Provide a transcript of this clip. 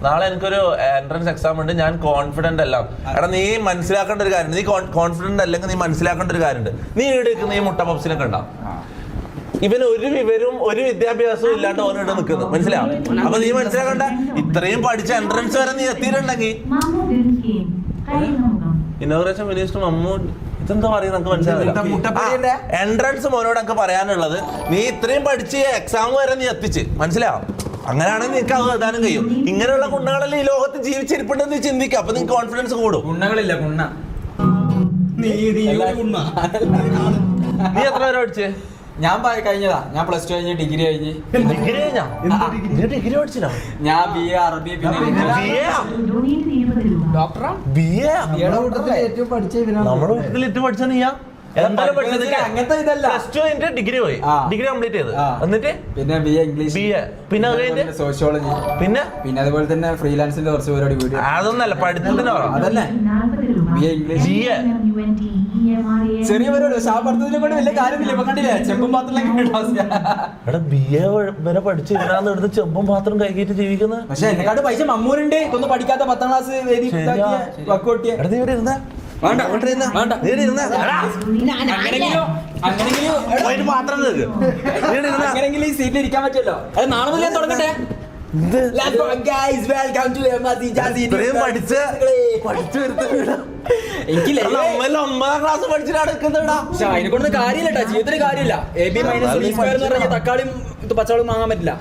നാളെ എനിക്കൊരു entrance exam ഉണ്ട്, ഞാൻ കോൺഫിഡന്റ് അല്ല. എടാ നീ മനസ്സിലാക്കേണ്ട ഒരു കാര്യമുണ്ട്, നീ കോൺഫിഡന്റ് അല്ലെങ്കിൽ നീ മനസ്സിലാക്കേണ്ട ഒരു കാര്യമുണ്ട്. നീ ഈടെക്കുന്ന ഈ മുട്ട പപ്സിനൊക്കെ ഉണ്ടാവും, ഇവന് ഒരു വിവരവും ഒരു വിദ്യാഭ്യാസവും ഇല്ലാണ്ട് ഓനിവിടെ നിൽക്കുന്നു, മനസ്സിലാവും? അപ്പൊ നീ മനസ്സിലാക്കണ്ട, ഇത്രയും പഠിച്ച എൻട്രൻസ് വരെ നീ എത്തിയിട്ടുണ്ടെങ്കിൽ ഇനോഗ്രേഷൻ മിനിസ്റ്റർ മമ്മൂ ഇതെന്താ പറയുക നമുക്ക് മനസ്സിലാവില്ല. എൻട്രൻസ് മോനോട് എനിക്ക് പറയാനുള്ളത്, നീ ഇത്രയും പഠിച്ച് എക്സാം വരെ നീ എത്തിച്ച്, മനസ്സിലാവും? അങ്ങനെയാണെങ്കിൽ നിനക്ക് അത് എഴുതാനും കഴിയും. ഇങ്ങനെയുള്ള ഗുണങ്ങളല്ലേ ഈ ലോകത്ത് ജീവിച്ചിരിപ്പുണ്ടെന്ന് ചിന്തിക്കുക, അപ്പൊ നിനക്ക് കോൺഫിഡൻസ് കൂടും. ഗുണങ്ങളില്ല ഗുണ. നീ എത്ര പേരെ പഠിച്ചേ? ഞാൻ കഴിഞ്ഞതാ, ഞാൻ പ്ലസ് 2 കഴിഞ്ഞ് ഡിഗ്രി കഴിഞ്ഞ്. ഡിഗ്രി പഠിച്ചില്ല ഞാൻ BA അറബി, പിന്നെ ഡോക്ടറാ. നമ്മുടെ വീട്ടിൽ ഏറ്റവും പഠിച്ച നീയാ? അങ്ങനത്തെ ഇതല്ല, ഡിഗ്രി പോയി, ഡിഗ്രി കംപ്ലീറ്റ് ചെയ്ത് എന്നിട്ട് പിന്നെ BA ഇംഗ്ലീഷ്, പിന്നെ സോഷ്യോളജി, പിന്നെ അതുപോലെ തന്നെ ഫ്രീലാൻസിന്റെ കുറച്ച് പരിപാടി വീഡിയോ. അതൊന്നല്ല പഠിത്തത്തിന് അതല്ലേ BA ഇംഗ്ലീഷ്. ചെറിയ പരിപാടി, ശാപർത്ഥത്തിനെ കൊണ്ട് വലിയ കാര്യമില്ല. ഇപ്പൊ കണ്ടില്ലേ ചെമ്പും പാത്രം BA വരെ പഠിച്ചിരുന്നാന്ന് എടുത്ത് ചെമ്പും പാത്രം കൈകീറ്റ് ജീവിക്കുന്നത്. പക്ഷെ എന്നെക്കാട്ട് പൈസ മമ്മൂരുണ്ട്, ഒന്നും പഠിക്കാത്ത 10ാം ക്ലാസ് വക്കോട്ടിയ. അങ്ങനെങ്കിലും ഈ സീറ്റിൽ ഇരിക്കാൻ പറ്റുമല്ലോ. അത് നാളെ മുതലേ തുടങ്ങട്ടെ. എനിക്ക് 9ാം ക്ലാസ് പഠിച്ചിട്ടാണ് അതിനെ കൊണ്ട് കാര്യമില്ല, ജീവിതത്തിന് കാര്യമില്ല. AB- B² എന്ന് പറഞ്ഞാൽ തക്കാളിയും പച്ചവെള്ളം വാങ്ങാൻ പറ്റില്ല.